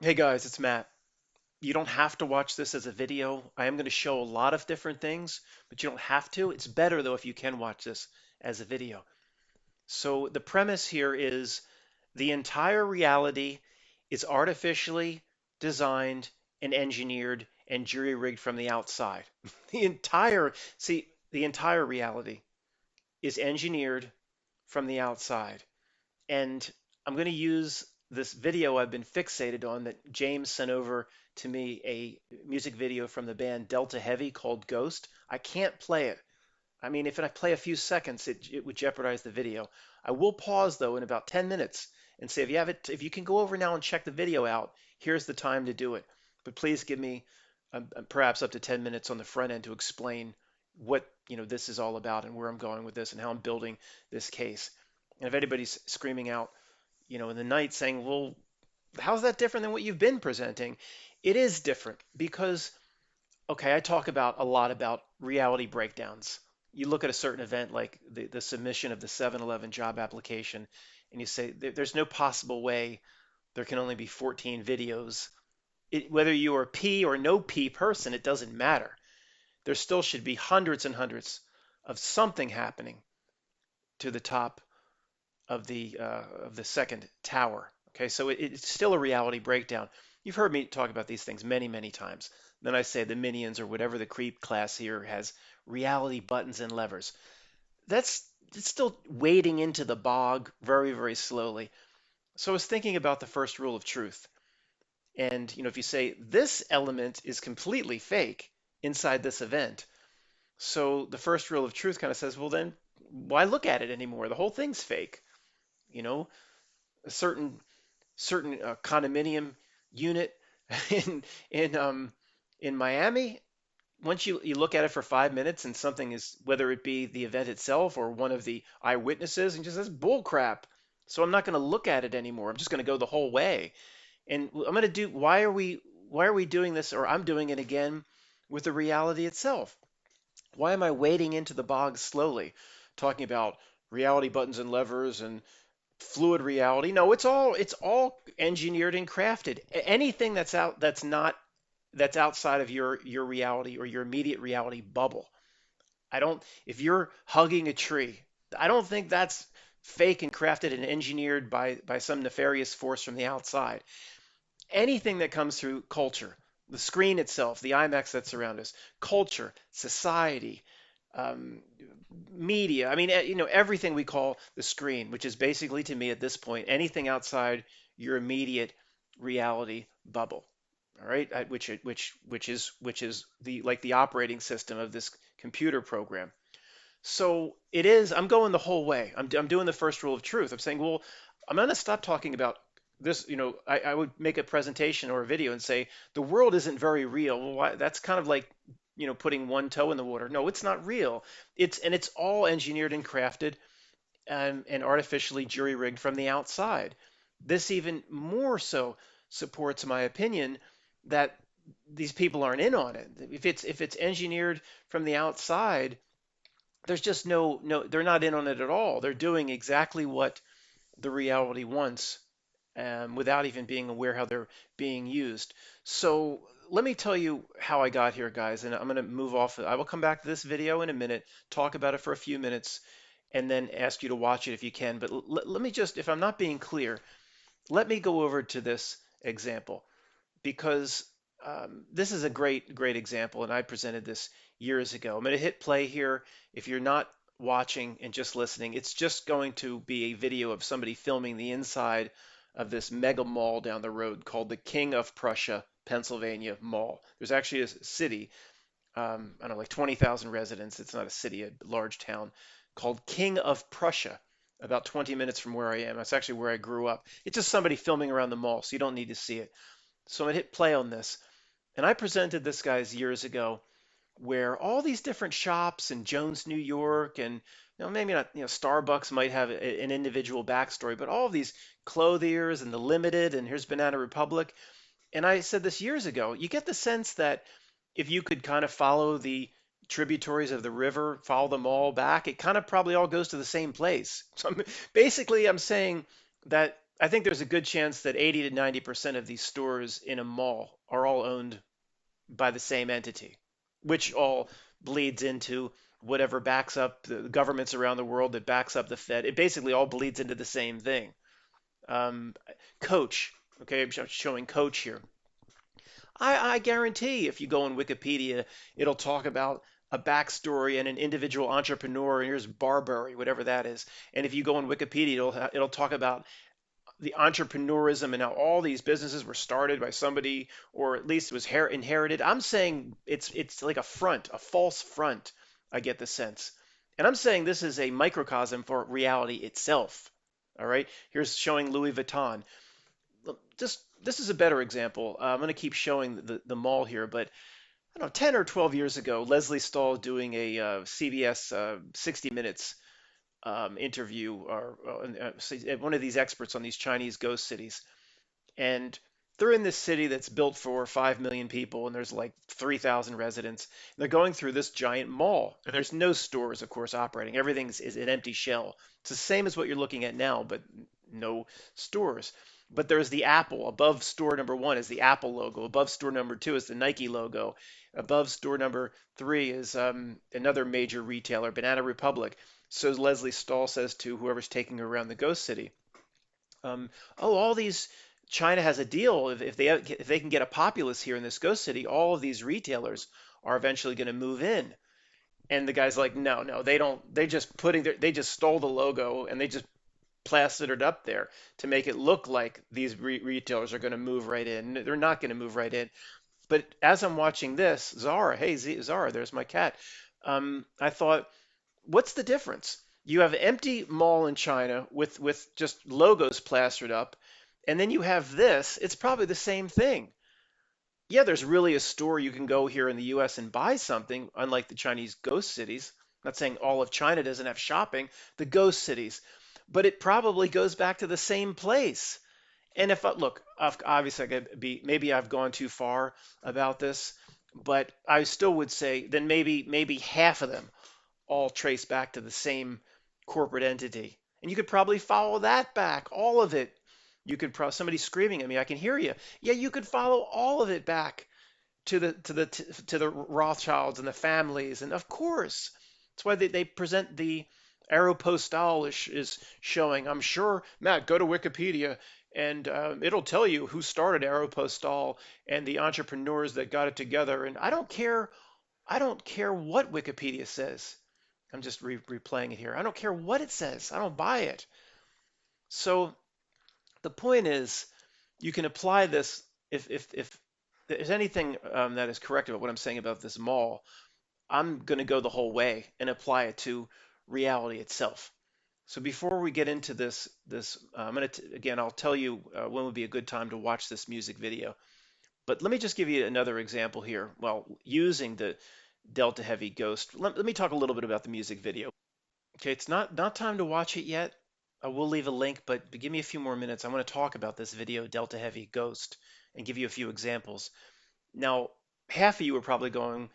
Hey guys, it's Matt. You don't have to watch this as a video. I am going to show a lot of different things, but you don't have to. It's better though if you can watch this as a video. So the premise here is the entire reality is artificially designed and engineered and jury-rigged from the outside. The entire reality is engineered from the outside. And I'm going to use this video I've been fixated on that James sent over to me, a music video from the band Delta Heavy called Ghost. I can't play it. I mean, if I play a few seconds, it would jeopardize the video. I will pause though in about 10 minutes and say, if you can go over now and check the video out, here's the time to do it. But please give me perhaps up to 10 minutes on the front end to explain what this is all about and where I'm going with this and how I'm building this case. And if anybody's screaming out, in the night saying, well, how's that different than what you've been presenting? It is different because, okay, I talk about a lot about reality breakdowns. You look at a certain event like the submission of the 7-Eleven job application, and you say there's no possible way there can only be 14 videos. Whether you are a P or no P person, it doesn't matter. There still should be hundreds and hundreds of something happening to the top of the second tower. Okay, so it's still a reality breakdown. You've heard me talk about these things many, many times. Then I say the minions or whatever the creep class here has reality buttons and levers. That's it's still wading into the bog very, very slowly. So I was thinking about the first rule of truth. And if you say this element is completely fake inside this event, so the first rule of truth kind of says, well, then why look at it anymore? The whole thing's fake. You know, a certain condominium unit in in um in Miami. Once you look at it for 5 minutes and something is, whether it be the event itself or one of the eyewitnesses, and just says bull crap. So I'm not going to look at it anymore. I'm just going to go the whole way. And I'm going to do. Why are we doing this? Or I'm doing it again with the reality itself. Why am I wading into the bog slowly, talking about reality buttons and levers and fluid reality? No, it's all engineered and crafted. Anything that's outside of your reality or your immediate reality bubble. I don't If you're hugging a tree, I don't think that's fake and crafted and engineered by some nefarious force from the outside. Anything that comes through culture, the screen itself, the IMAX that's around us, culture, society, um, media. I mean, everything we call the screen, which is basically to me at this point anything outside your immediate reality bubble. All right, which is the like the operating system of this computer program. So it is. I'm going the whole way. I'm doing the first rule of truth. I'm saying, well, I'm going to stop talking about this. I would make a presentation or a video and say the world isn't very real. Well, that's kind of like putting one toe in the water. No, it's not real. It's all engineered and crafted and artificially jury rigged from the outside. This even more so supports my opinion that these people aren't in on it. If it's engineered from the outside, there's just no they're not in on it at all. They're doing exactly what the reality wants, without even being aware how they're being used. So let me tell you how I got here, guys, and I'm going to move off. I will come back to this video in a minute, talk about it for a few minutes, and then ask you to watch it if you can. But let me just, if I'm not being clear, let me go over to this example because this is a great, great example, and I presented this years ago. I'm going to hit play here. If you're not watching and just listening, it's just going to be a video of somebody filming the inside of this mega mall down the road called the King of Prussia, Pennsylvania Mall. There's actually a city, I don't know, like 20,000 residents. It's not a city, a large town called King of Prussia, about 20 minutes from where I am. That's actually where I grew up. It's just somebody filming around the mall, so you don't need to see it. So I'm gonna hit play on this. And I presented this guys years ago where all these different shops in Jones, New York, and maybe not, Starbucks might have an individual backstory, but all of these clothiers and the Limited, and here's Banana Republic. And I said this years ago, you get the sense that if you could kind of follow the tributaries of the river, follow them all back, it kind of probably all goes to the same place. So basically, I'm saying that I think there's a good chance that 80 to 90% of these stores in a mall are all owned by the same entity, which all bleeds into whatever backs up the governments around the world that backs up the Fed. It basically all bleeds into the same thing. Um, Coach, okay, I'm showing Coach here. I guarantee if you go on Wikipedia, it'll talk about a backstory and an individual entrepreneur, and here's Barberry, whatever that is. And if you go on Wikipedia, it'll talk about the entrepreneurism and how all these businesses were started by somebody, or at least it was inherited. I'm saying it's like a front, a false front. I get the sense, and I'm saying this is a microcosm for reality itself. All right, here's showing Louis Vuitton. Just this is a better example. I'm going to keep showing the mall here, but I don't know, 10 or 12 years ago, Leslie Stahl doing a CBS 60 Minutes interview, or one of these experts on these Chinese ghost cities, and they're in this city that's built for 5 million people, and there's like 3,000 residents. They're going through this giant mall, and there's no stores, of course, operating. Everything is an empty shell. It's the same as what you're looking at now, but no stores. But there's the Apple. Above store number one is the Apple logo. Above store number two is the Nike logo. Above store number three is another major retailer, Banana Republic. So Leslie Stahl says to whoever's taking her around the ghost city, oh, all these China has a deal. If they can get a populace here in this ghost city, all of these retailers are eventually going to move in. And the guy's like, no, no, they don't. They just stole the logo and they just plastered it up there to make it look like these retailers are going to move right in. They're not going to move right in. But as I'm watching this, Zara, hey Zara, there's my cat. I thought, what's the difference? You have an empty mall in China with just logos plastered up, and then you have this. It's probably the same thing. Yeah, there's really a store you can go here in the US and buy something, unlike the Chinese ghost cities. I'm not saying all of China doesn't have shopping, the ghost cities, but it probably goes back to the same place. And if I look, obviously I could be maybe I've gone too far about this, but I still would say then maybe half of them all trace back to the same corporate entity. And you could probably follow that back, all of it. You could probably somebody screaming at me, I can hear you. Yeah, you could follow all of it back to the Rothschilds and the families, and of course, that's why they present the Aeropostale is showing. I'm sure, Matt, go to Wikipedia and it'll tell you who started Aeropostale and the entrepreneurs that got it together. And I don't care what Wikipedia says. I'm just replaying it here. I don't care what it says. I don't buy it. So the point is, you can apply this if there's anything that is correct about what I'm saying about this mall. I'm going to go the whole way and apply it to reality itself. So before we get into this, I'm going to again, I'll tell you when would be a good time to watch this music video. But let me just give you another example here. Well, using the Delta Heavy Ghost. Let me talk a little bit about the music video. Okay, it's not time to watch it yet. I will leave a link, but give me a few more minutes. I want to talk about this video, Delta Heavy Ghost, and give you a few examples. Now, half of you are probably going,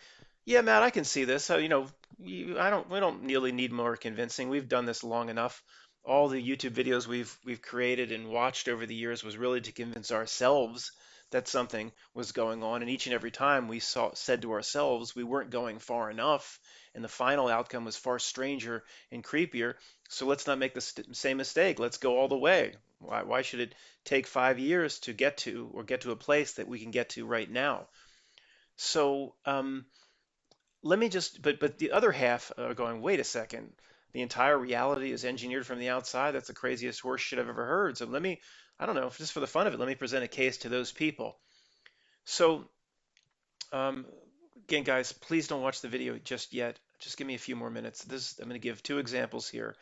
"Yeah, Matt, I can see this. So, we don't really need more convincing. We've done this long enough. All the YouTube videos we've created and watched over the years was really to convince ourselves that something was going on, and each and every time we said to ourselves we weren't going far enough, and the final outcome was far stranger and creepier. So let's not make the same mistake. Let's go all the way. Why should it take 5 years to get to a place that we can get to right now? So let me just, but the other half are going, wait a second. The entire reality is engineered from the outside. That's the craziest horse shit I've ever heard. So I don't know, just for the fun of it, let me present a case to those people. So um, again, guys, please don't watch the video just yet. Just give me a few more minutes. I'm going to give two examples here.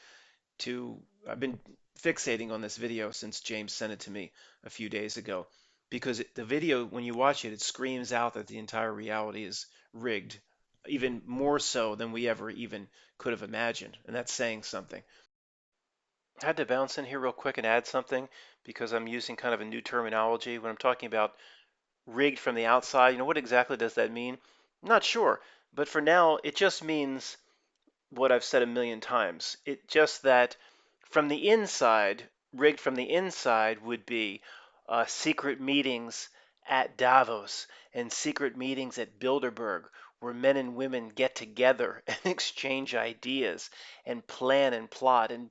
I've been fixating on this video since James sent it to me a few days ago because the video, when you watch it, it screams out that the entire reality is rigged, even more so than we ever even could have imagined. And that's saying something. I had to bounce in here real quick and add something because I'm using kind of a new terminology when I'm talking about rigged from the outside. What exactly does that mean? I'm not sure, but for now, it just means what I've said a million times. It just that from the inside, rigged from the inside would be secret meetings at Davos and secret meetings at Bilderberg, where men and women get together and exchange ideas and plan and plot, and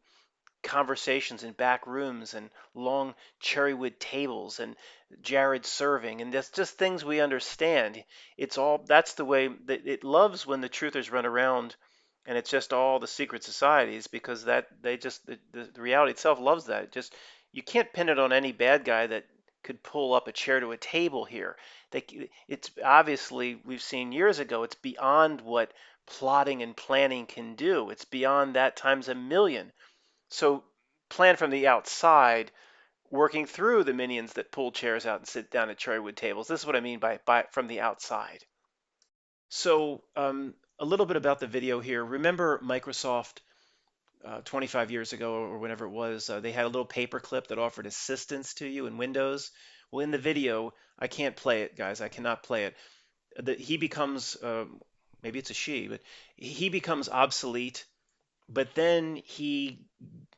conversations in back rooms and long cherrywood tables and Jared serving, and that's just things we understand. It's all that's the way that it loves when the truthers run around and it's just all the secret societies, because that they just the reality itself loves that. It just, you can't pin it on any bad guy that could pull up a chair to a table here. It's obviously, we've seen years ago, it's beyond what plotting and planning can do. It's beyond that times a million. So plan from the outside, working through the minions that pull chairs out and sit down at cherrywood tables. This is what I mean by from the outside. So a little bit about the video here. Remember Microsoft 25 years ago or whenever it was, they had a little paper clip that offered assistance to you in Windows. Well, in the video, I can't play it, guys. I cannot play it. He becomes, maybe it's a she, but he becomes obsolete, but then he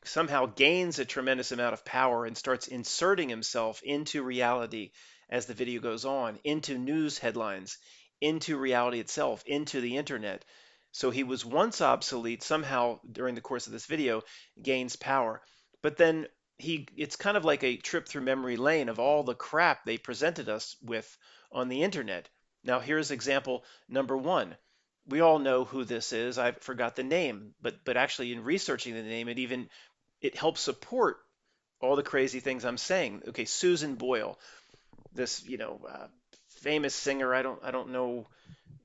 somehow gains a tremendous amount of power and starts inserting himself into reality as the video goes on, into news headlines, into reality itself, into the internet. So he was once obsolete, somehow during the course of this video gains power. But then it's kind of like a trip through memory lane of all the crap they presented us with on the internet. Now here's example number one. We all know who this is. I forgot the name, but actually in researching the name, it helps support all the crazy things I'm saying. Okay, Susan Boyle, this famous singer. I don't know,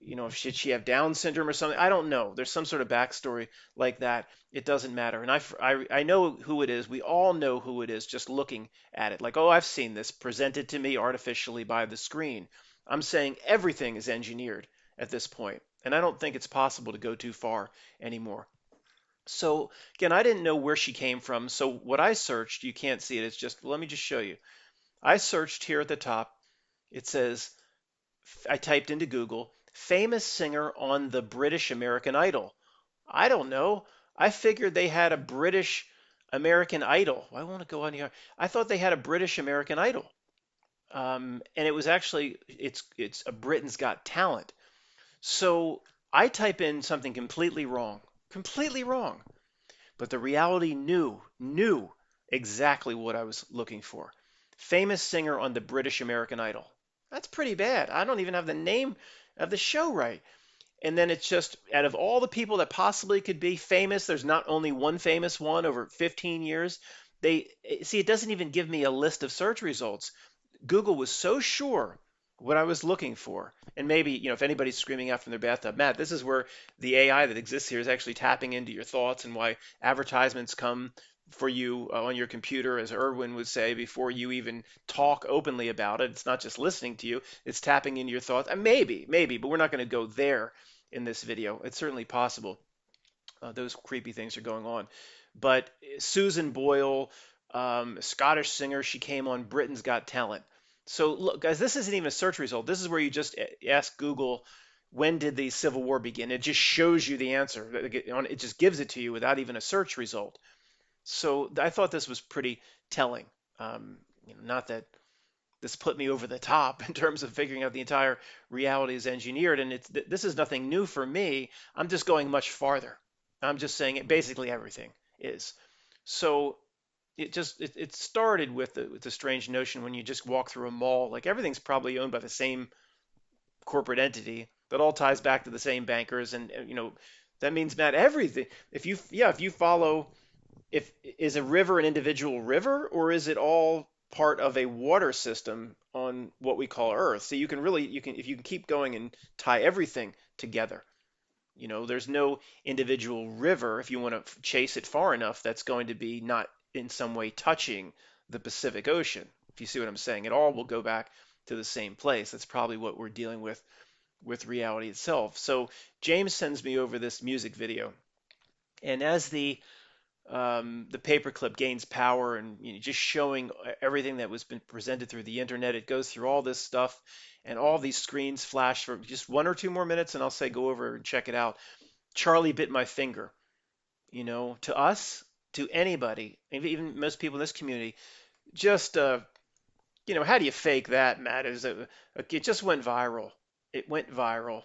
if she have Down syndrome or something. I don't know. There's some sort of backstory like that. It doesn't matter. And I know who it is. We all know who it is just looking at it. Like, oh, I've seen this presented to me artificially by the screen. I'm saying everything is engineered at this point, and I don't think it's possible to go too far anymore. So again, I didn't know where she came from. So what I searched, you can't see it. It's just, let me just show you. I searched here at the top. It says, I typed into Google, famous singer on the British American Idol. I don't know. I figured they had a British American Idol. Why won't it go on here? I thought they had a British American Idol. And it was actually, it's a Britain's Got Talent. So I type in something completely wrong. But the reality knew exactly what I was looking for. Famous singer on the British American Idol. That's pretty bad. I don't even have the name of the show right. And then it's just, out of all the people that possibly could be famous, there's not only one famous one over 15 years. They see, it doesn't even give me a list of search results. Google was so sure what I was looking for. And maybe, if anybody's screaming out from their bathtub, Matt, this is where the AI that exists here is actually tapping into your thoughts, and why advertisements come for you on your computer, as Irwin would say, before you even talk openly about it. It's not just listening to you, it's tapping into your thoughts. And maybe, but we're not going to go there in this video. It's certainly possible. Those creepy things are going on. But Susan Boyle, Scottish singer, she came on Britain's Got Talent. So look, guys, this isn't even a search result. This is where you just ask Google, when did the Civil War begin? It just shows you the answer. It just gives it to you without even a search result. So I thought this was pretty telling. Not that this put me over the top in terms of figuring out the entire reality is engineered, and this is nothing new for me. I'm just going much farther. I'm just saying it, basically everything is. So it started with the strange notion when you just walk through a mall, like everything's probably owned by the same corporate entity that all ties back to the same bankers, and that means, Matt, everything. If you follow, if is a river an individual river, or is it all part of a water system on what we call Earth? So if you can keep going and tie everything together. There's no individual river, if you want to chase it far enough, that's going to be not in some way touching the Pacific Ocean. If you see what I'm saying, it all will go back to the same place. That's probably what we're dealing with reality itself. So James sends me over this music video, and as the paperclip gains power, and just showing everything that was been presented through the internet, it goes through all this stuff, and all these screens flash for just 1 or 2 more minutes, and I'll say go over and check it out. Charlie Bit My Finger. To us, to anybody, even most people in this community, just how do you fake that, Matt? It just went viral. It went viral.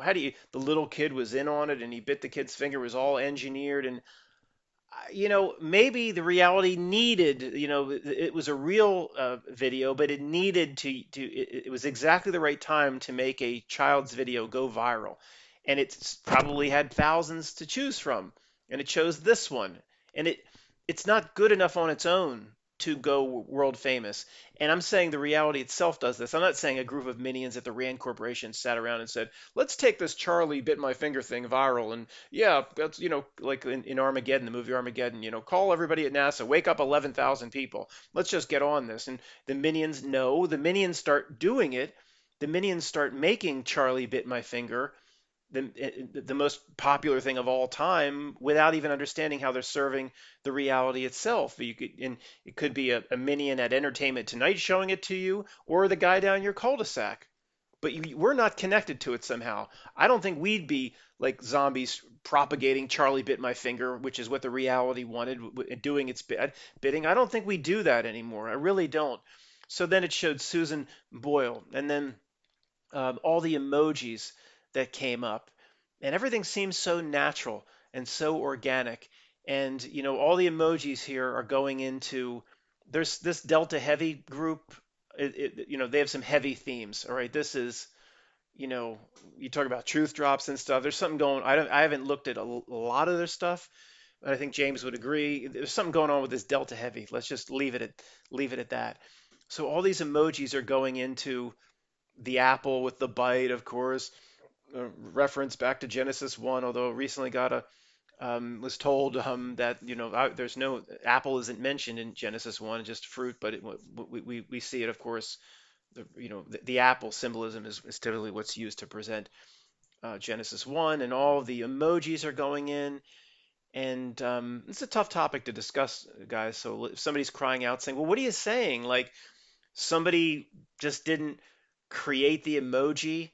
How do you? The little kid was in on it, and he bit the kid's finger. It was all engineered, and maybe the reality needed, it was a real video, but it needed it was exactly the right time to make a child's video go viral. And it's probably had thousands to choose from. And it chose this one. And it's not good enough on its own to go world famous. And I'm saying the reality itself does this. I'm not saying a group of minions at the Rand Corporation sat around and said, let's take this Charlie bit my finger thing viral and yeah, that's, like in Armageddon, the movie Armageddon, call everybody at NASA, wake up 11,000 people. Let's just get on this. And the minions know, the minions start doing it. The minions start making Charlie bit my finger the most popular thing of all time without even understanding how they're serving the reality itself. And it could be a minion at Entertainment Tonight showing it to you, or the guy down your cul-de-sac, but we're not connected to it somehow. I don't think we'd be like zombies propagating Charlie bit my finger, which is what the reality wanted, doing its bidding. I don't think we do that anymore. I really don't. So then it showed Susan Boyle, and then all the emojis that came up, and everything seems so natural and so organic. And all the emojis here are going into. There's this Delta Heavy group. They have some heavy themes. All right, this is you know, you talk about truth drops and stuff. There's something going. I haven't looked at a lot of their stuff, but I think James would agree. There's something going on with this Delta Heavy. Let's just leave it at that. So all these emojis are going into the apple with the bite, of course, reference back to Genesis 1. Although recently got a was told that there's no apple isn't mentioned in Genesis 1, just fruit, but we see it, of course, the apple symbolism is typically what's used to present Genesis 1, and all the emojis are going in. And it's a tough topic to discuss, guys. So if somebody's crying out saying, well, what are you saying? Like somebody just didn't create the emoji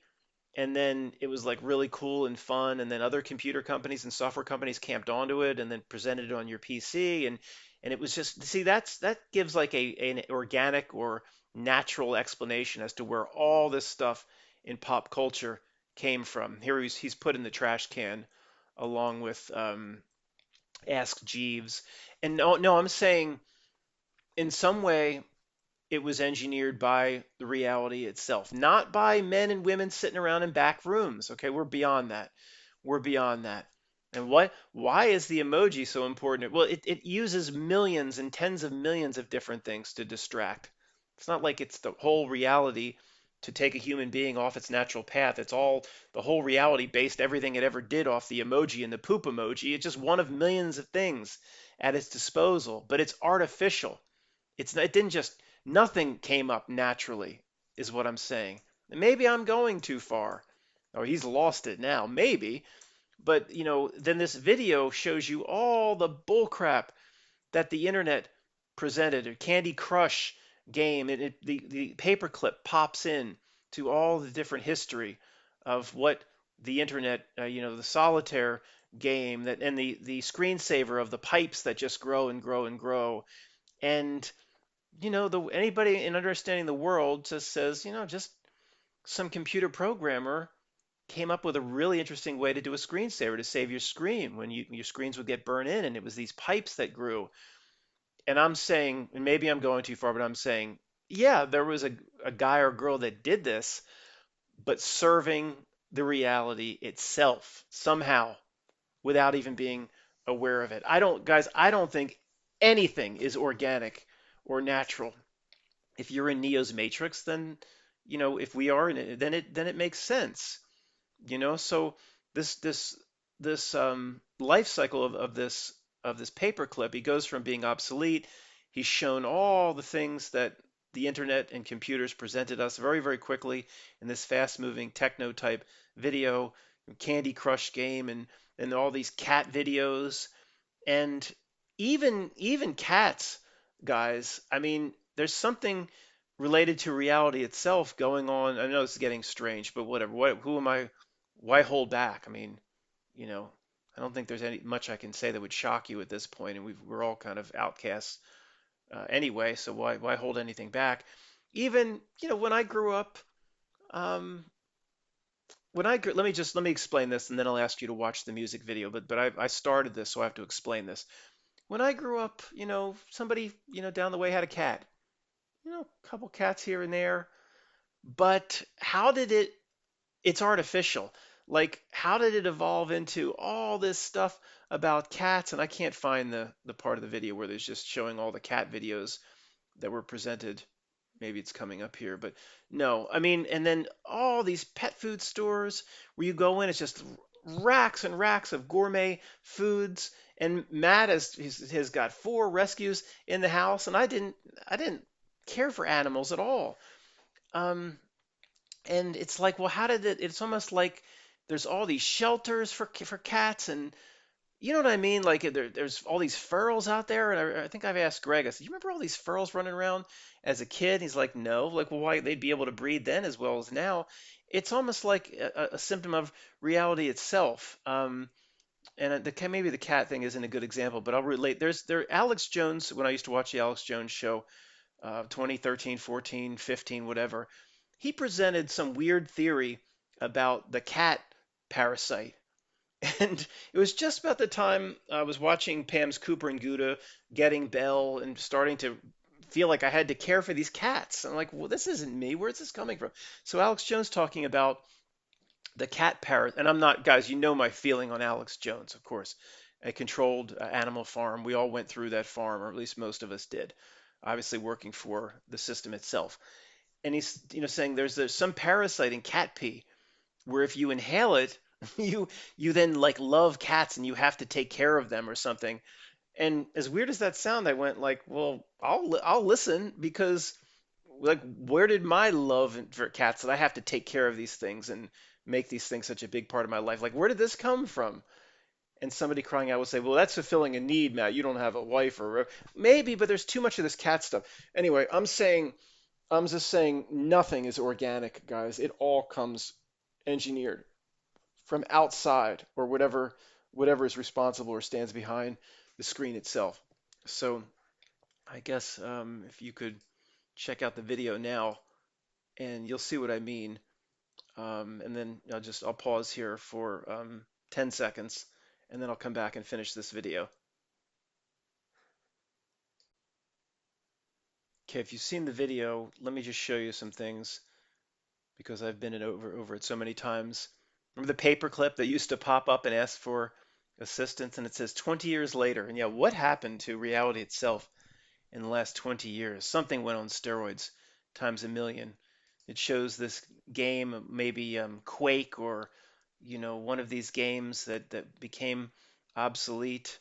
and then it was like really cool and fun, and then other computer companies and software companies camped onto it and then presented it on your PC, and it was just, see, that gives like an organic or natural explanation as to where all this stuff in pop culture came from. Here he's put in the trash can along with Ask Jeeves. And no, I'm saying in some way it was engineered by the reality itself, not by men and women sitting around in back rooms. Okay, we're beyond that. We're beyond that. And why is the emoji so important? Well, it uses millions and tens of millions of different things to distract. It's not like it's the whole reality to take a human being off its natural path. It's all the whole reality based everything it ever did off the emoji and the poop emoji. It's just one of millions of things at its disposal, but it's artificial. It didn't just nothing came up naturally, is what I'm saying. And maybe I'm going too far. Or he's lost it now, maybe. But then this video shows you all the bullcrap that the internet presented. A Candy Crush game, the paperclip pops in to all the different history of what the internet, the solitaire game that, and the screensaver of the pipes that just grow and grow and grow. And anybody in understanding the world just says, just some computer programmer came up with a really interesting way to do a screensaver to save your screen when your screens would get burned in, and it was these pipes that grew. And I'm saying, and maybe I'm going too far, but I'm saying, yeah, there was a guy or girl that did this, but serving the reality itself somehow without even being aware of it. I don't think anything is organic or natural. If you're in Neo's Matrix, then if we are in it, then it makes sense. So this life cycle of this paperclip, he goes from being obsolete. He's shown all the things that the internet and computers presented us very, very quickly in this fast-moving techno type video, Candy Crush game, and all these cat videos, and even cats, guys. I mean, there's something related to reality itself going on. I know it's getting strange, but whatever. Who am I? Why hold back? I mean, you know, I don't think there's any much I can say that would shock you at this point, and we're all kind of outcasts anyway. So why hold anything back? Even when I grew up, um, let me explain this, and then I'll ask you to watch the music video. But I started this, so I have to explain this. When I grew up, somebody down the way had a cat, a couple cats here and there. But how did it's artificial. Like, how did it evolve into all this stuff about cats? And I can't find the part of the video where there's just showing all the cat videos that were presented. Maybe it's coming up here, but no. I mean, and then all these pet food stores where you go in, it's just racks and racks of gourmet foods. And Matt has got 4 rescues in the house, and I didn't care for animals at all. Um, and it's like, well, how did it's almost like there's all these shelters for cats, and you know what I mean? Like there's all these furls out there, and I think I've asked Greg. I said, "You remember all these furls running around as a kid?" He's like, "No." Like, well, why they'd be able to breed then as well as now? It's almost like a symptom of reality itself. And maybe the cat thing isn't a good example, but I'll relate. There Alex Jones, when I used to watch the Alex Jones show, 2013, 14, 15, whatever, he presented some weird theory about the cat parasite. And it was just about the time I was watching Pam's Cooper and Gouda getting Bell and starting to feel like I had to care for these cats. I'm like, well, this isn't me. Where's this coming from? So Alex Jones talking about the cat parrot, and I'm not, guys, you know my feeling on Alex Jones, of course. A controlled animal farm. We all went through that farm, or at least most of us did, obviously working for the system itself. And he's, saying there's some parasite in cat pee where if you inhale it, you then like love cats and you have to take care of them or something. And as weird as that sound, I went like, well, I'll listen because like where did my love for cats that I have to take care of these things and make these things such a big part of my life? Like where did this come from? And somebody crying out would say, well, that's fulfilling a need, Matt. You don't have a wife or maybe, but there's too much of this cat stuff. Anyway, I'm just saying nothing is organic, guys. It all comes engineered from outside or whatever is responsible or stands behind the screen itself. So I guess if you could check out the video now, and you'll see what I mean. And then I'll pause here for 10 seconds, and then I'll come back and finish this video. Okay, if you've seen the video, let me just show you some things because I've been over it so many times. Remember the paperclip that used to pop up and ask for assistance, and it says 20 years later. And yeah, what happened to reality itself in the last 20 years? Something went on steroids times a million. It shows this game, maybe Quake or one of these games that became obsolete.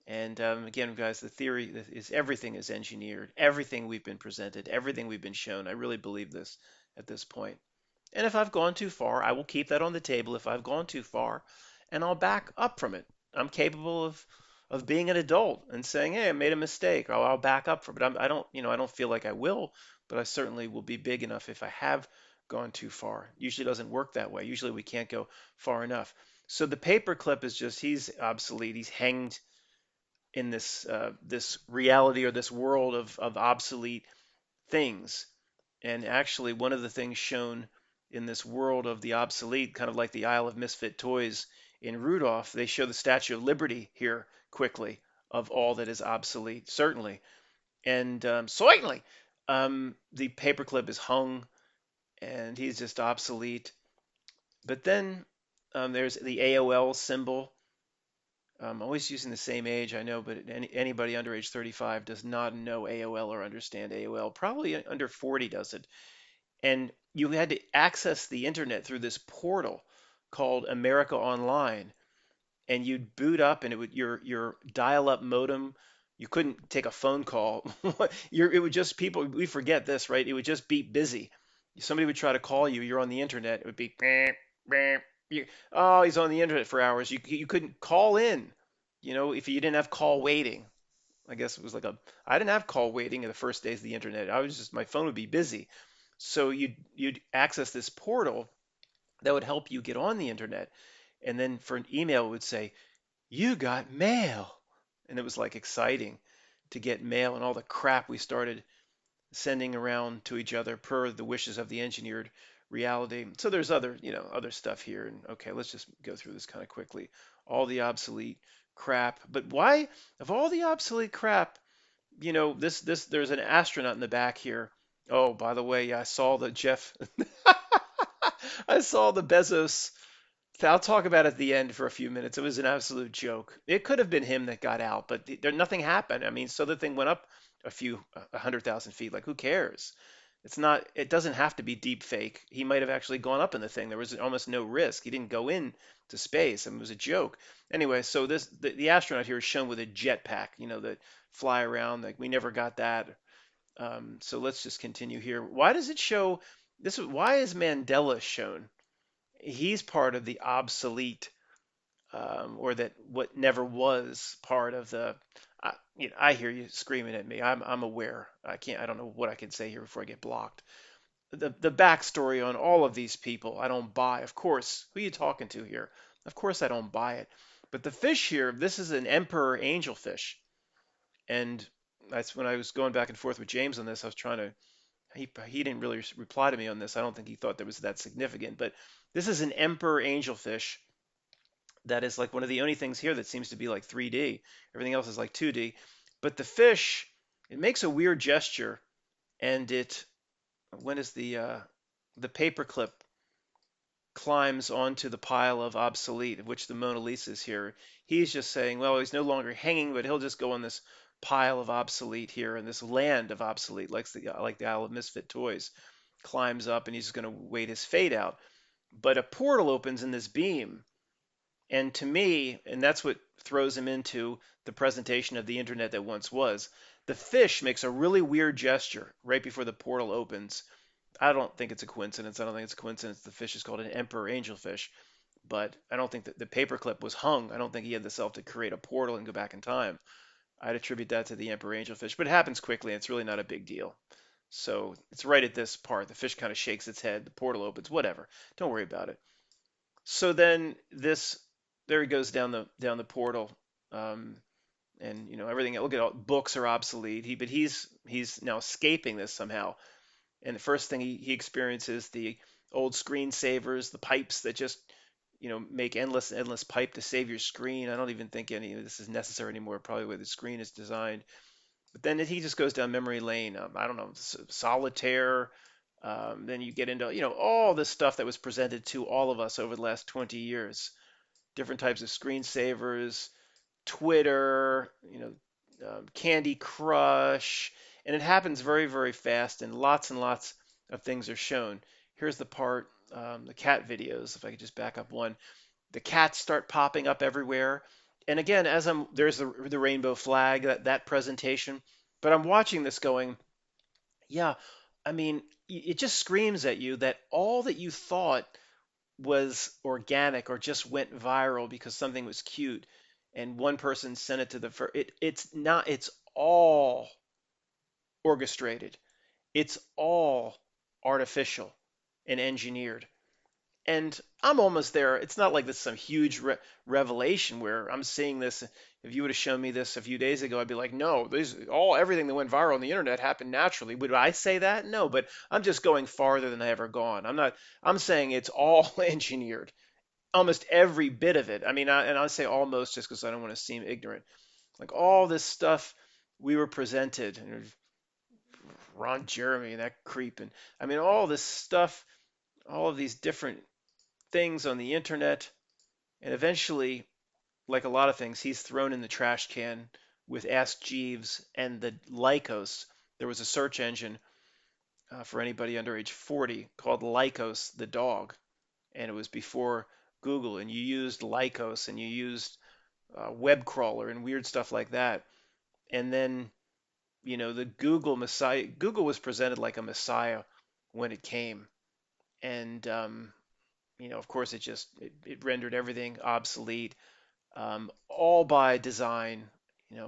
And again, guys, the theory is everything is engineered, everything we've been presented, everything we've been shown. I really believe this at this point. And if I've gone too far, I will keep that on the table if I've gone too far, and I'll back up from it. I'm capable of being an adult and saying, "Hey, I made a mistake." I'll back up from it. I don't feel like I will, but I certainly will be big enough if I have gone too far. Usually doesn't work that way. Usually we can't go far enough. So the paperclip is just he's obsolete. He's hanged in this reality or this world of obsolete things. And actually, one of the things shown in this world of the obsolete, kind of like the Isle of Misfit Toys in Rudolph, they show the Statue of Liberty here quickly of all that is obsolete, certainly. And certainly, the paperclip is hung and he's just obsolete. But then there's the AOL symbol. I'm always using the same age, I know, but anybody under age 35 does not know AOL or understand AOL. Probably under 40 does it. And you had to access the internet through this portal called America Online, and you'd boot up, and it would your dial-up modem. You couldn't take a phone call. It would just people. We forget this, right? It would just be busy. Somebody would try to call you. You're on the internet. It would be, beep, beep. Oh, he's on the internet for hours. You couldn't call in. If you didn't have call waiting. I guess it was like I didn't have call waiting in the first days of the internet. My phone would be busy. So you'd access this portal that would help you get on the internet. And then for an email, it would say, You got mail. And it was like exciting to get mail and all the crap we started sending around to each other per the wishes of the engineered reality. So there's other, other stuff here. And okay, let's just go through this kind of quickly. All the obsolete crap. But why, of all the obsolete crap, this there's an astronaut in the back here. Oh, by the way, yeah, I saw the Jeff I saw the Bezos. I'll talk about it at the end for a few minutes. It was an absolute joke. It could have been him that got out, but there nothing happened. I mean, so the thing went up a 100,000 feet. Like, who cares? It's not. It doesn't have to be deep fake. He might have actually gone up in the thing. There was almost no risk. He didn't go in to space. I mean, it was a joke. Anyway, so the astronaut here is shown with a jetpack. That fly around. Like, we never got that. So let's just continue here. Why does it show this? Why is Mandela shown? He's part of the obsolete, or that what never was part of the. I hear you screaming at me. I'm aware. I don't know what I can say here before I get blocked. The backstory on all of these people, I don't buy. Of course, who are you talking to here? Of course, I don't buy it. But the fish here, this is an emperor angelfish, and that's when I was going back and forth with James on this. I was trying to. He didn't really reply to me on this. I don't think he thought that was that significant. But this is an emperor angelfish that is like one of the only things here that seems to be like 3D. Everything else is like 2D. But the fish, it makes a weird gesture, and when is the paperclip climbs onto the pile of obsolete, of which the Mona Lisa is here. He's just saying, well, he's no longer hanging, but he'll just go on this pile of obsolete here in this land of obsolete, like the Isle of Misfit Toys, climbs up, and he's just going to wait his fate out. But a portal opens in this beam, and to me, and that's what throws him into the presentation of the internet that once was. The fish makes a really weird gesture right before the portal opens. I don't think it's a coincidence. I don't think it's a coincidence the fish is called an emperor angelfish, but I don't think that the paperclip was hung. I don't think he had the self to create a portal and go back in time. I'd attribute that to the emperor angelfish, but it happens quickly and it's really not a big deal. So it's right at this part. The fish kind of shakes its head, the portal opens, whatever. Don't worry about it. So then there he goes down the portal, um, and everything. Look at all books are obsolete. But he's now escaping this somehow. And the first thing he experiences the old screensavers, the pipes that just make endless pipe to save your screen. I don't even think any of this is necessary anymore. Probably the way the screen is designed. But then he just goes down memory lane. I don't know, solitaire. Then you get into all this stuff that was presented to all of us over the last 20 years. Different types of screensavers, Twitter, Candy Crush, and it happens very, very fast, and lots of things are shown. Here's the part, the cat videos. If I could just back up one, the cats start popping up everywhere, and again, there's the rainbow flag, that presentation, but I'm watching this going, yeah, I mean, it just screams at you that all that you thought was organic or just went viral because something was cute and one person sent it to the first. It's not. It's all orchestrated. It's all artificial and engineered. And I'm almost there. It's not like this is some huge revelation where I'm seeing this. If you would have shown me this a few days ago, I'd be like, no, everything that went viral on the internet happened naturally. Would I say that? No, but I'm just going farther than I ever gone. I'm not. I'm saying it's all engineered, almost every bit of it. I mean, and I say almost just because I don't want to seem ignorant. Like all this stuff we were presented, and Ron Jeremy and that creep, and I mean all this stuff, all of these different things on the internet, and eventually, like a lot of things, he's thrown in the trash can with Ask Jeeves and the Lycos. There was a search engine for anybody under age 40 called Lycos the dog, and it was before Google, and you used Lycos and you used web crawler and weird stuff like that. And then, the Google Messiah, Google was presented like a Messiah when it came. And, of course, it rendered everything obsolete, all by design.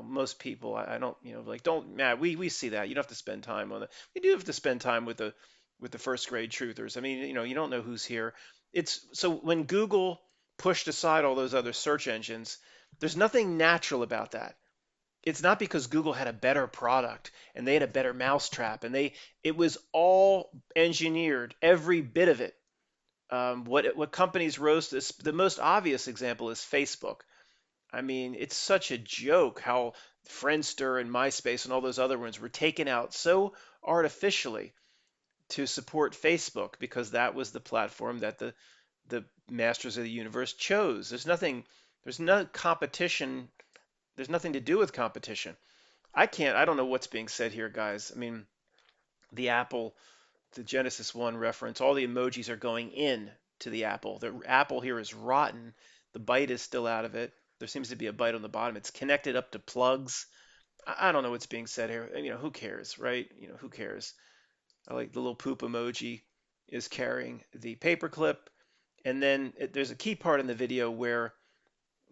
Most people, I don't, like, don't, Matt, we see that. You don't have to spend time on it. We do have to spend time with the first grade truthers. I mean, you don't know who's here. It's so when Google pushed aside all those other search engines, There's nothing natural about that. It's not because Google had a better product and they had a better mousetrap and it was all engineered, every bit of it. What companies rose to this, the most obvious example is Facebook. I mean, it's such a joke how Friendster and MySpace and all those other ones were taken out so artificially to support Facebook because that was the platform that the masters of the universe chose. There's no competition. There's nothing to do with competition. I don't know what's being said here, guys. I mean, the Apple, the Genesis 1 reference, all the emojis are going in to the Apple. The Apple here is rotten. The bite is still out of it. There seems to be a bite on the bottom. It's connected up to plugs. I don't know what's being said here. Who cares, right? Who cares? I like the little poop emoji is carrying the paperclip. And then there's a key part in the video where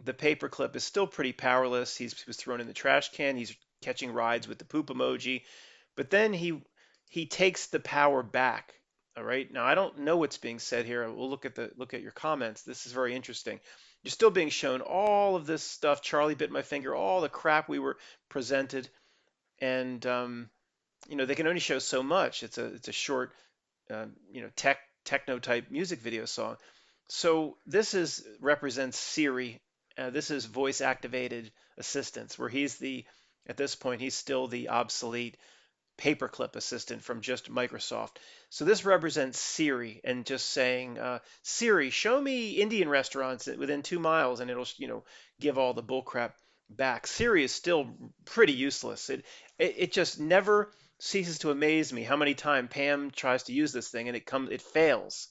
the paperclip is still pretty powerless. He was thrown in the trash can. He's catching rides with the poop emoji. But then he takes the power back. All right. Now I don't know what's being said here. We'll look at your comments. This is very interesting. You're still being shown all of this stuff. Charlie bit my finger. All the crap we were presented, and they can only show so much. It's a short, techno type music video song. So this is represents Siri. This is voice activated assistance, where at this point he's still the obsolete paperclip assistant from just Microsoft. So this represents Siri and just saying, Siri, show me Indian restaurants within 2 miles, and it'll, give all the bullcrap back. Siri is still pretty useless. It just never ceases to amaze me how many times Pam tries to use this thing and it fails.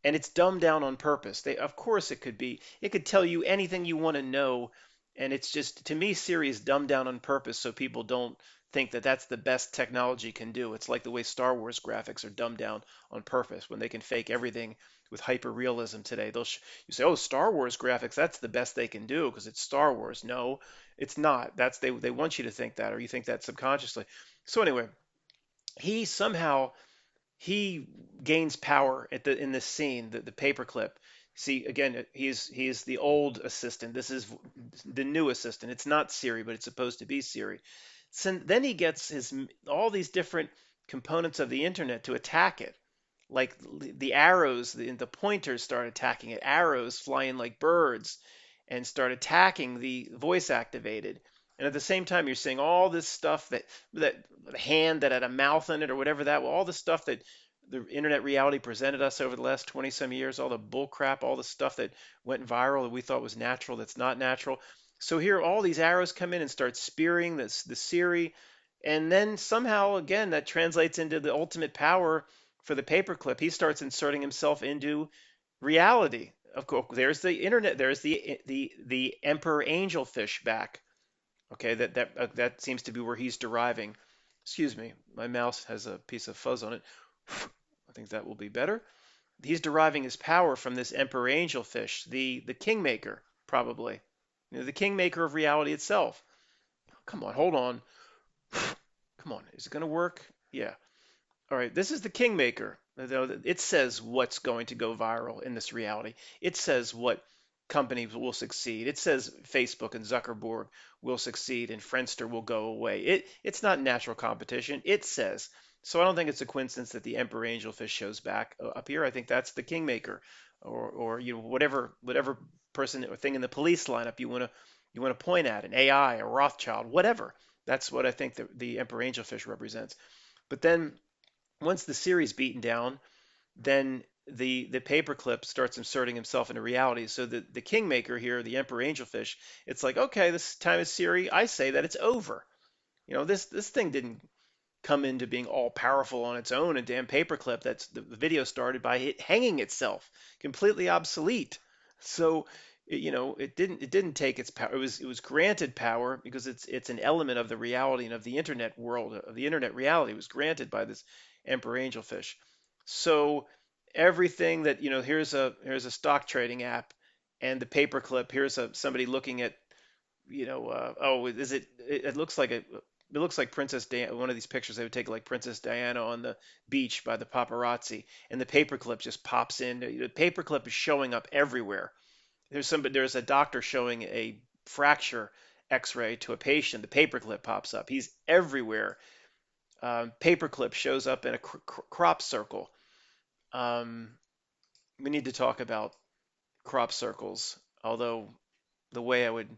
And it's dumbed down on purpose. Of course, it could tell you anything you want to know, and it's just, to me, Siri is dumbed down on purpose so people don't think that that's the best technology can do. It's like the way Star Wars graphics are dumbed down on purpose when they can fake everything with hyper realism today. You say, oh, Star Wars graphics, that's the best they can do because it's Star Wars. No, it's not. They want you to think that, or you think that subconsciously. So anyway, he somehow he gains power in this scene, the paperclip. See, again, he's the old assistant. This is the new assistant. It's not Siri, but it's supposed to be Siri. So then he gets all these different components of the internet to attack it. Like the arrows, the pointers start attacking it. Arrows fly in like birds and start attacking the voice activated. And at the same time, you're seeing all this stuff that hand that had a mouth in it or whatever all the stuff that the internet reality presented us over the last 20 some years, all the bull crap, all the stuff that went viral that we thought was natural that's not natural. So here, all these arrows come in and start spearing the Siri, and then somehow again that translates into the ultimate power for the paperclip. He starts inserting himself into reality. Of course, there's the internet. There's the emperor angelfish back. Okay, that seems to be where he's deriving. Excuse me, my mouse has a piece of fuzz on it. I think that will be better. He's deriving his power from this emperor angelfish, the kingmaker, probably. The kingmaker of reality itself. Come on, hold on. Come on, is it going to work? Yeah. All right, this is the Kingmaker. It says what's going to go viral in this reality. It says what companies will succeed. It says Facebook and Zuckerberg will succeed and Friendster will go away. It's not natural competition. It says. So I don't think it's a coincidence that the Emperor Angelfish shows back up here. I think that's the Kingmaker, or whatever person or thing in the police lineup you want to point at, an AI, a Rothschild, whatever. That's what I think the Emperor Angelfish represents. But then once the Siri's beaten down, then the paperclip starts inserting himself into reality. So the Kingmaker here, the Emperor Angelfish, it's like, okay, this time is Siri. I say that it's over. This thing didn't come into being all powerful on its own. A damn paperclip. That's the video started by it hanging itself, completely obsolete. So it didn't take its power. It was granted power because it's an element of the reality and of the internet world, of the internet reality. It was granted by this Emperor Angelfish. So everything that here's a stock trading app, and the paperclip. Here's somebody looking at oh, is it looks like it looks like Princess Diana. One of these pictures they would take like Princess Diana on the beach by the paparazzi, and the paperclip just pops in. The paperclip is showing up everywhere. There's a doctor showing a fracture X-ray to a patient, the paperclip pops up. He's everywhere. Paperclip shows up in a crop circle. Um, we need to talk about crop circles, although the way I would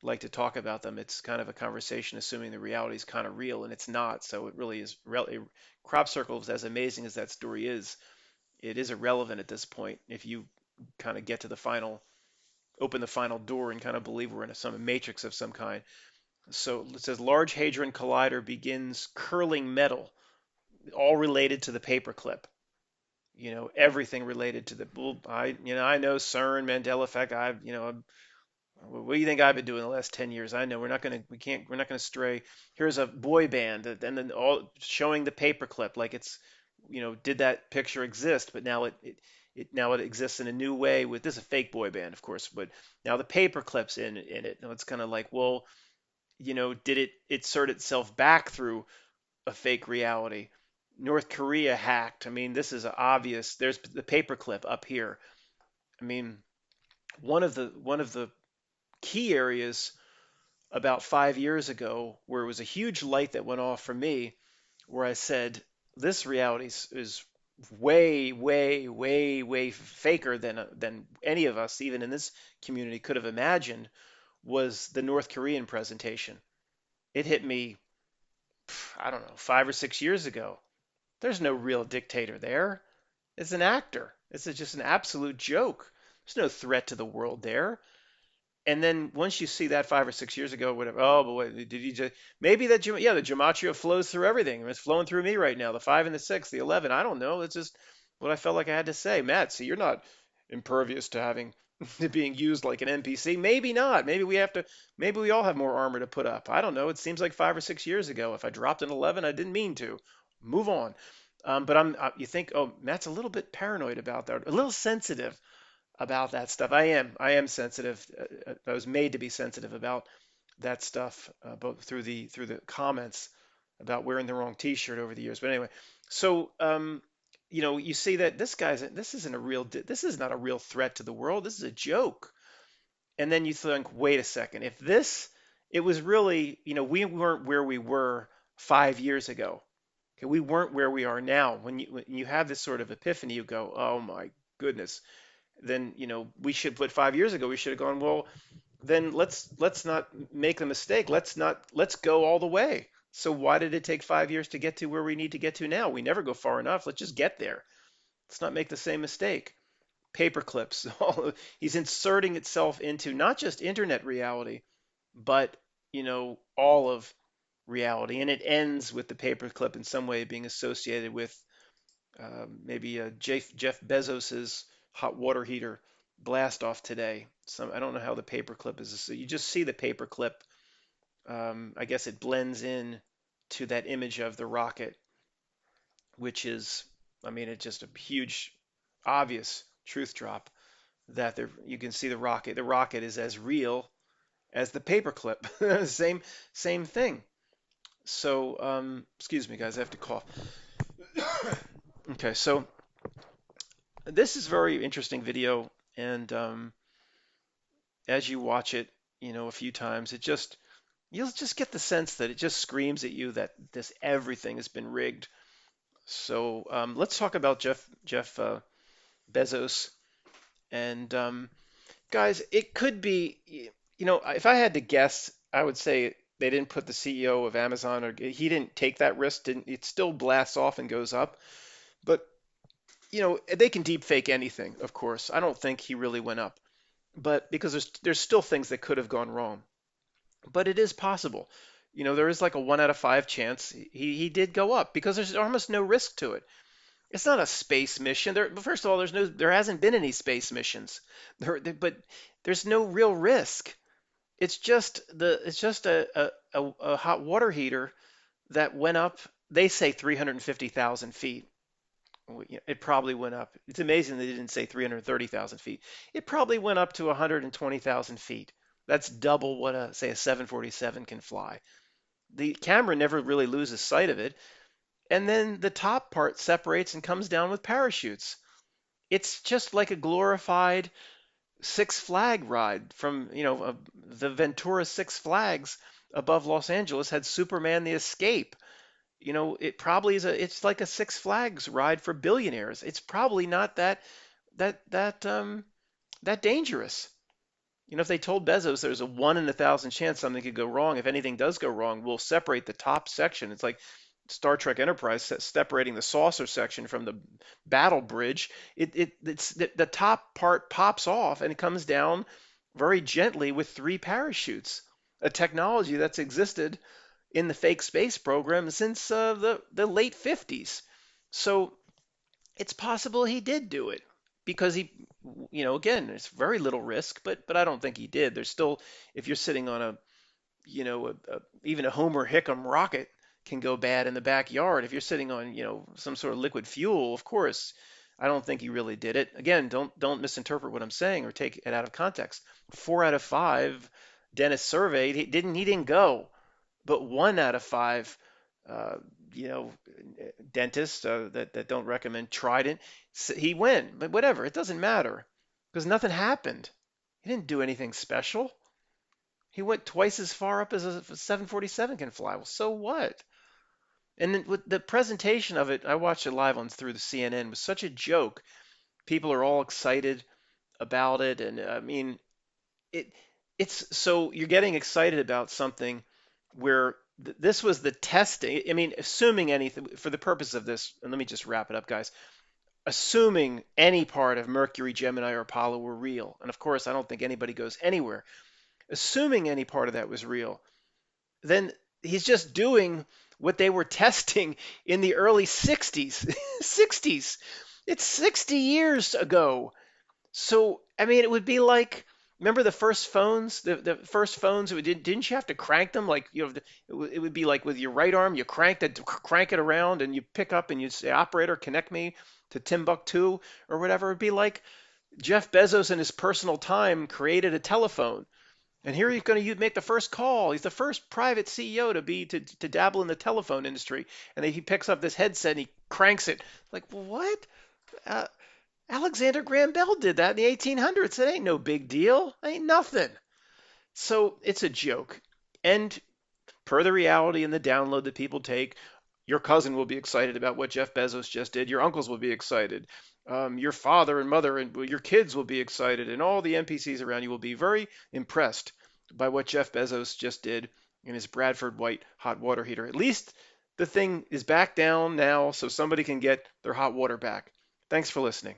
like to talk about them, it's kind of a conversation assuming the reality is kind of real, and it's not. So it really is. Crop circles, as amazing as that story is, it is irrelevant at this point. If you kind of get to the final, open the final door and kind of believe we're in some matrix of some kind. So it says Large Hadron Collider begins curling metal, all related to the paperclip. Everything related to the. Well, I know CERN, Mandela effect. What do you think I've been doing the last 10 years? I know we're not gonna stray. Here's a boy band, and then all showing the paperclip like it's, did that picture exist? But now it exists in a new way with this is a fake boy band, of course, but now the paperclip's in it. It's kind of like, well, did it insert itself back through a fake reality? North Korea hacked. I mean, this is obvious. There's the paperclip up here. I mean, one of the key areas about 5 years ago where it was a huge light that went off for me, where I said, this reality is way, way, way, way faker than any of us, even in this community, could have imagined, was the North Korean presentation. It hit me, I don't know, 5 or 6 years ago. There's no real dictator there. It's an actor. It's just an absolute joke. There's no threat to the world there. And then once you see that 5 or 6 years ago, whatever, oh, but wait, did you just maybe yeah, the gematria flows through everything. It's flowing through me right now. The 5 and the 6, the 11. I don't know. It's just what I felt like I had to say. Matt, see, you're not impervious to having to being used like an NPC. Maybe not. Maybe we all have more armor to put up. I don't know. It seems like 5 or 6 years ago. If I dropped an 11, I didn't mean to. Move on. But you think, oh, Matt's a little bit paranoid about that, a little sensitive about that stuff. I am sensitive. I was made to be sensitive about that stuff, both through the comments about wearing the wrong T-shirt over the years. But anyway, so you see that this is not a real threat to the world. This is a joke. And then you think, wait a second, if this, it was really, we weren't where we were 5 years ago. Okay, we weren't where we are now. When you have this sort of epiphany, you go, oh my goodness, then we should put 5 years ago we should have gone, well, then let's not make the mistake, let's go all the way. So why did it take 5 years to get to where we need to get to now? We never go far enough. Let's just get there. Let's not make the same mistake. Paper clips. He's inserting itself into not just internet reality, but all of reality, and it ends with the paperclip in some way being associated with maybe Jeff Bezos's hot water heater blast off today. I don't know how the paperclip is. So you just see the paperclip. I guess it blends in to that image of the rocket, which is, I mean, it's just a huge, obvious truth drop that you can see the rocket. The rocket is as real as the paperclip. Same thing. So, excuse me, guys, I have to cough. Okay, so this is a very interesting video, and as you watch it, a few times, you'll just get the sense that it just screams at you that everything has been rigged. So let's talk about Jeff Bezos, and guys, it could be, if I had to guess, I would say they didn't put the CEO of Amazon, or he didn't take that risk. Didn't it still blasts off and goes up, but they can deep fake anything, of course. I don't think he really went up, but because there's still things that could have gone wrong. But it is possible. There is like a 1 out of 5 chance he did go up because there's almost no risk to it. It's not a space mission. First of all, there hasn't been any space missions. But there's no real risk. It's just a hot water heater that went up. They say 350,000 feet. It probably went up. It's amazing they didn't say 330,000 feet. It probably went up to 120,000 feet. That's double what say a 747 can fly. The camera never really loses sight of it. And then the top part separates and comes down with parachutes. It's just like a glorified Six Flag ride from, the Ventura Six Flags above Los Angeles had Superman the Escape. It probably it's like a Six Flags ride for billionaires. It's probably not that dangerous. If they told Bezos there's a 1 in 1,000 chance something could go wrong, if anything does go wrong, we'll separate the top section. It's like Star Trek Enterprise separating the saucer section from the battle bridge. It's the top part pops off and it comes down very gently with three parachutes, a technology that's existed in the fake space program since the late 50s. So it's possible he did do it because again, it's very little risk, but I don't think he did. There's still, if you're sitting on even a Homer Hickam rocket can go bad in the backyard. If you're sitting on, some sort of liquid fuel, of course, I don't think he really did it. Again, don't misinterpret what I'm saying or take it out of context. 4 out of 5 dentists surveyed, he didn't go, but 1 out of 5, uh, you know, dentists that don't recommend Trident, he went. But whatever, it doesn't matter because nothing happened. He didn't do anything special. He went twice as far up as a 747 can fly. Well, so what? And then with the presentation of it, I watched it live on through the CNN. It was such a joke. People are all excited about it, and I mean, it it's so you're getting excited about something where this was the testing. I mean, assuming anything for the purpose of this, and let me just wrap it up, guys. Assuming any part of Mercury, Gemini, or Apollo were real, and of course, I don't think anybody goes anywhere. Assuming any part of that was real, then he's just doing what they were testing in the early 60s. 60s. It's 60 years ago. So, I mean, it would be like, remember the first phones? The first phones, didn't you have to crank them? Like, it would be like with your right arm, you crank it around, and you pick up and you say, "Operator, connect me to Timbuktu," or whatever. It'd be like Jeff Bezos in his personal time created a telephone. And here he's going to make the first call. He's the first private CEO to dabble in the telephone industry. And then he picks up this headset and he cranks it. Like, what? Uh, Alexander Graham Bell did that in the 1800s. It ain't no big deal. It ain't nothing. So it's a joke. And per the reality and the download that people take, your cousin will be excited about what Jeff Bezos just did. Your uncles will be excited. Your father and mother and your kids will be excited. And all the NPCs around you will be very impressed by what Jeff Bezos just did in his Bradford White hot water heater. At least the thing is back down now so somebody can get their hot water back. Thanks for listening.